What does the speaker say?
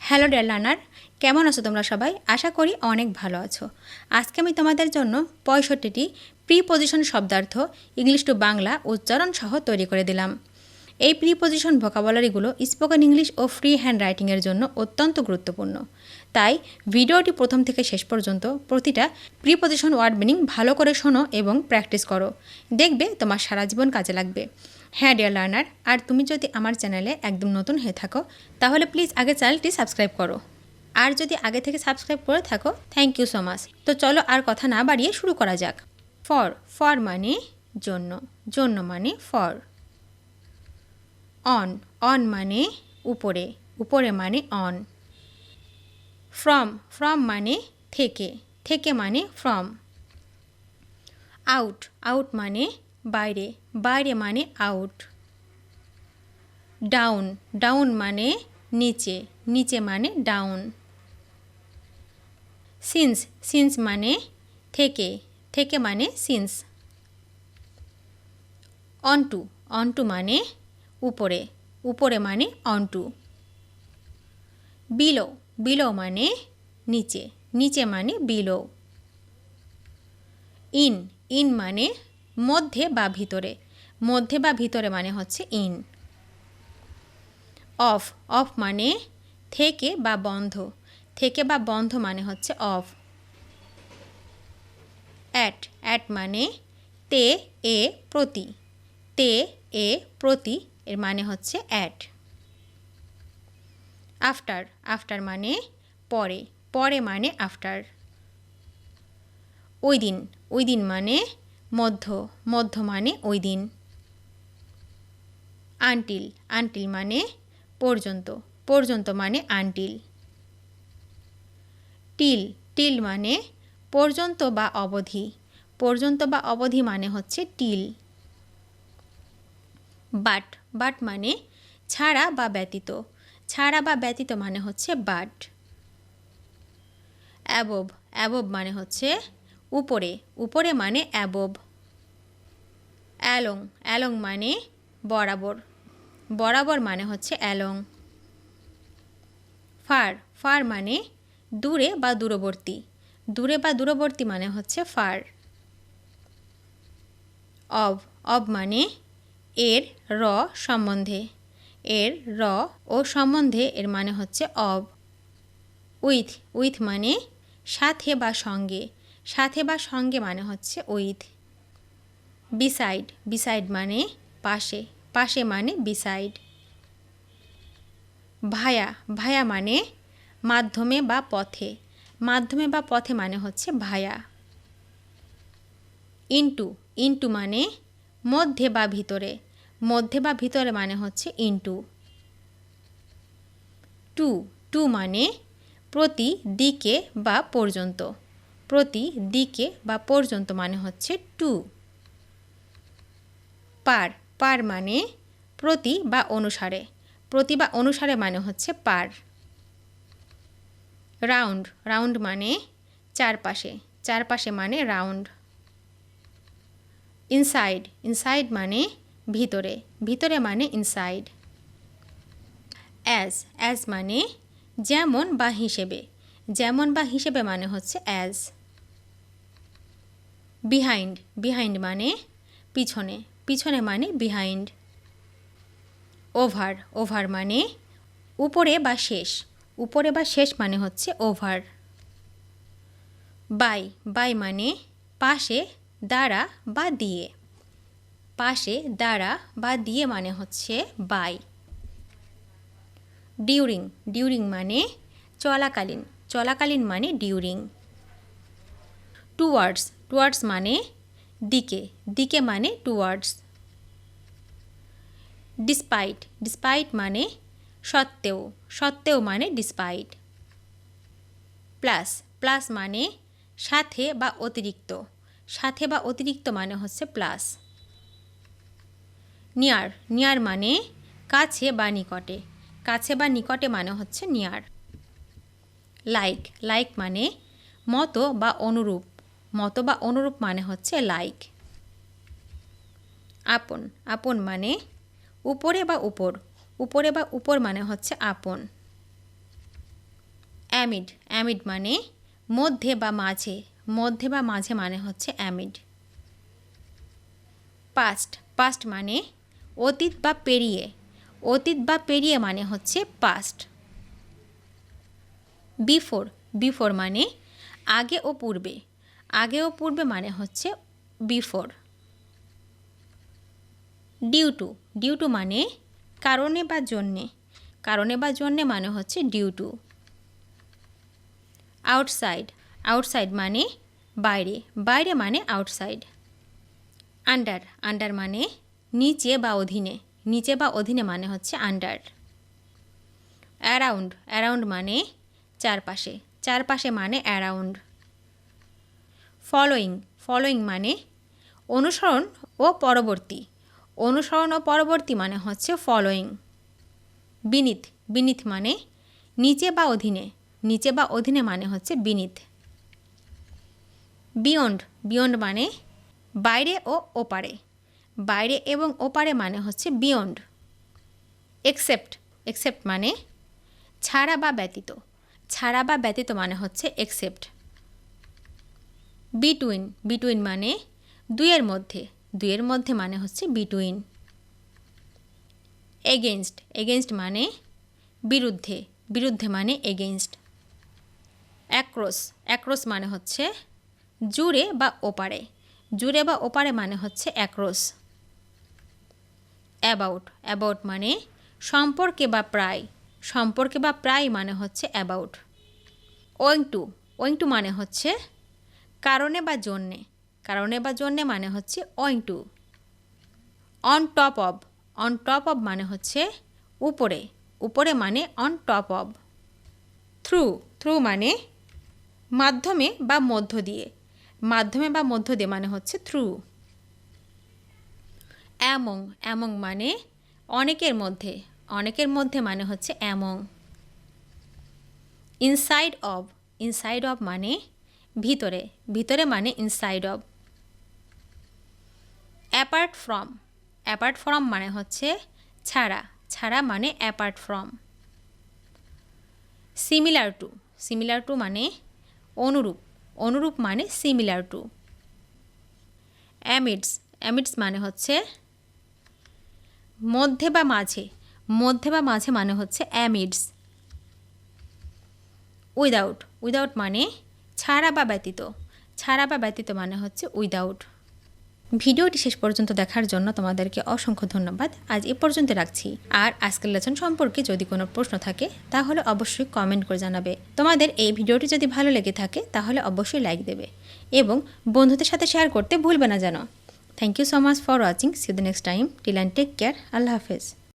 Hello dear learner, কেমন আছো তোমরা সবাই? আশা করি অনেক ভালো আছো। আজকে আমি তোমাদের জন্য ৬৫টি প্রিপজিশন শব্দার্থ ইংলিশ টু বাংলা উচ্চারণ সহ তৈরি করে দিলাম। এই প্রিপজিশন ভোকাবুলারিগুলো স্পোকেন ইংলিশ ও ফ্রি হ্যান্ড রাইটিংয়ের জন্য অত্যন্ত গুরুত্বপূর্ণ। তাই ভিডিওটি প্রথম থেকে শেষ পর্যন্ত প্রতিটা প্রিপজিশন ওয়ার্ড মিনিং ভালো করে শোনো এবং প্র্যাকটিস করো। দেখবে তোমার সারা জীবন কাজে লাগবে। হ্যাঁ ডিয়ার লার্নার, আর তুমি যদি আমার চ্যানেলে একদম নতুন হয়ে থাকো তাহলে প্লিজ আগে চ্যানেলটি সাবস্ক্রাইব করো। আর যদি আগে থেকে সাবস্ক্রাইব করে থাকো, থ্যাংক ইউ সো মাচ। তো চলো আর কথা না বাড়িয়ে শুরু করা যাক। ফর মানে জন্য, জন্য মানে ফর। অন মানে উপরে, উপরে মানে অন। ফ্রম মানে থেকে, থেকে মানে ফ্রম। আউট মানে বাইরে, বাইরে মানে আউট। ডাউন মানে নিচে, নিচে মানে ডাউন। সিন্স মানে থেকে, থেকে মানে সিন্স। অনটু মানে উপরে, উপরে মানে অনটু। বিলো মানে নিচে, নিচে মানে বিলো। ইন মানে মধ্যে বা ভিতরে, মধ্যে বা ভিতরে মানে হচ্ছে ইন। অফ মানে থেকে বা বন্ধ, থেকে বা বন্ধ মানে হচ্ছে অফ। অ্যাট মানে তে এ প্রতি, তে এ প্রতি এর মানে হচ্ছে অ্যাট। আফটার মানে পরে, পরে মানে আফটার। ওই দিন মানে মধ্য মানে ওই দিন। আনটিল মানে পর্যন্ত মানে আনটিল। টিল মানে পর্যন্ত বা অবধি, পর্যন্ত বা অবধি মানে হচ্ছে টিল। বাট মানে ছাড়া বা ব্যতীত, ছাড়া বা ব্যতীত মানে হচ্ছে বাট। অ্যাবভ মানে হচ্ছে উপরে, উপরে মানে অ্যাবভ। অ্যালং মানে বরাবর, বরাবর মানে হচ্ছে অ্যালং। ফার মানে দূরে বা দূরবর্তী, দূরে বা দূরবর্তী মানে হচ্ছে ফার। অব মানে এর সম্বন্ধে, এর ও সম্বন্ধে এর মানে হচ্ছে অব। উইথ মানে সাথে বা সঙ্গে, সাথে বা সঙ্গে মানে হচ্ছে উইথ। বিসাইড মানে পাশে, পাশে মানে বিসাইড। ভায়া মানে মাধ্যমে বা পথে, মাধ্যমে বা পথে মানে হচ্ছে ভায়া। ইনটু মানে মধ্যে বা ভিতরে, মধ্যে বা ভিতরে মানে হচ্ছে ইনটু। টু মানে প্রতি দিকে বা পর্যন্ত, প্রতি দিকে বা পর্যন্ত মানে হচ্ছে টু। পার মানে প্রতি বা অনুসারে, প্রতি বা অনুসারে মানে হচ্ছে পার। রাউন্ড মানে চারপাশে, চারপাশে মানে রাউন্ড। ইনসাইড মানে ভিতরে, ভিতরে মানে ইনসাইড। অ্যাজ মানে যেমন বা হিসেবে, যেমন বা হিসেবে মানে হচ্ছে অ্যাজ। বিহাইন্ড মানে পিছনে, পিছনে মানে বিহাইন্ড। ওভার মানে উপরে বা শেষ, উপরে বা শেষ মানে হচ্ছে ওভার। বাই মানে পাশে, দ্বারা বা দিয়ে, পাশে, দ্বারা বা দিয়ে মানে হচ্ছে বাই। ডিউরিং মানে চলাকালীন, চলাকালীন মানে ডিউরিং। টুয়ার্ডস মানে দিকে, দিকে মানে টুয়ার্ডস। ডিসপাইট মানে সত্ত্বেও, সত্ত্বেও মানে ডিসপাইট। প্লাস মানে সাথে বা অতিরিক্ত, সাথে বা অতিরিক্ত মানে হচ্ছে প্লাস। নিয়ার মানে কাছে বা নিকটে, কাছে বা নিকটে মানে হচ্ছে নিয়ার। লাইক মানে মতো বা অনুরূপ, মতো বা অনুরূপ মানে হচ্ছে লাইক। আপন মানে উপরে বা উপর, উপরে বা উপর মানে হচ্ছে আপন। অ্যামিড অ্যামিড মানে মধ্যে বা মাঝে, মধ্যে বা মাঝে মানে হচ্ছে অ্যামিড। পাস্ট পাস্ট মানে অতীত বা পেরিয়ে, অতীত বা পেরিয়ে মানে হচ্ছে পাস্ট। বিফোর বিফোর মানে আগে ও পূর্বে, আগে ও পূর্বে মানে হচ্ছে before. Due to due to মানে কারণে বা জন্যে, কারণে বা জন্যে মানে হচ্ছে ডিউ টু। আউটসাইড আউটসাইড মানে বাইরে, বাইরে মানে আউটসাইড। আন্ডার আন্ডার মানে নিচে বা অধীনে, নিচে বা অধীনে মানে হচ্ছে আন্ডার। অ্যারাউন্ড অ্যারাউন্ড মানে চারপাশে, চারপাশে মানে অ্যারাউন্ড। ফলোয়িং ফলোয়িং মানে অনুসরণ ও পরবর্তী, অনুসরণ ও পরবর্তী মানে হচ্ছে ফলোয়িং। বিনিথ বিনিথ মানে নিচে বা অধীনে, নিচে বা অধীনে মানে হচ্ছে বিনিথ। বিয়ন্ড বিয়ন্ড মানে বাইরে ও ওপারে, বাইরে এবং ওপারে মানে হচ্ছে বিয়ন্ড। এক্সেপ্ট এক্সেপ্ট মানে ছাড়া বা ব্যতীত, ছাড়া বা ব্যতীত মানে হচ্ছে এক্সেপ্ট। বিটুইন বিটুইন মানে দুইয়ের মধ্যে, দুইয়ের মধ্যে মানে হচ্ছে বিটুইন। এগেইনস্ট এগেইনস্ট মানে বিরুদ্ধে, বিরুদ্ধে মানে এগেইনস্ট। অ্যাক্রস অ্যাক্রস মানে হচ্ছে জুড়ে বা ওপারে, জুড়ে বা ওপারে মানে হচ্ছে অ্যাক্রস। অ্যাবাউট অ্যাবাউট মানে সম্পর্কে বা প্রায়, সম্পর্কে বা প্রায় মানে হচ্ছে অ্যাবাউট। ওয়িং টু মানে হচ্ছে কারণে বা জন্যে, কারণে বা জন্যে মানে হচ্ছে owing to. On top of মানে হচ্ছে উপরে, উপরে মানে on top of. Through through মানে মাধ্যমে বা মধ্য দিয়ে, মাধ্যমে বা মধ্য দিয়ে মানে হচ্ছে থ্রু। অ্যামং অ্যামং মানে অনেকের মধ্যে, অনেকের মধ্যে মানে হচ্ছে অ্যামং। ইনসাইড অব মানে ভিতরে, ভিতরে মানে ইনসাইড অব। অ্যাপার্ট ফ্রম মানে হচ্ছে ছাড়া, ছাড়া মানে অ্যাপার্ট ফ্রম। সিমিলার টু মানে অনুরূপ, অনুরূপ মানে সিমিলার টু। অ্যামিডস মানে হচ্ছে মধ্যে বা মাঝে, মধ্যে বা মাঝে মানে হচ্ছে অ্যামিডস। উইদাউট মানে ছাড়া বা ব্যতীত, ছাড়া বা ব্যতীত মানে হচ্ছে উইদাউট। ভিডিওটি শেষ পর্যন্ত দেখার জন্য তোমাদেরকে অসংখ্য ধন্যবাদ। আজ এ পর্যন্ত রাখছি। আর আজকের লেসন সম্পর্কে যদি কোনো প্রশ্ন থাকে তাহলে অবশ্যই কমেন্ট করে জানাবে। তোমাদের এই ভিডিওটি যদি ভালো লেগে থাকে তাহলে অবশ্যই লাইক দেবে এবং বন্ধুদের সাথে শেয়ার করতে ভুলবে না যেন। Thank you so much for watching. See you the next time. Till and take care. আল্লাহ হাফেজ।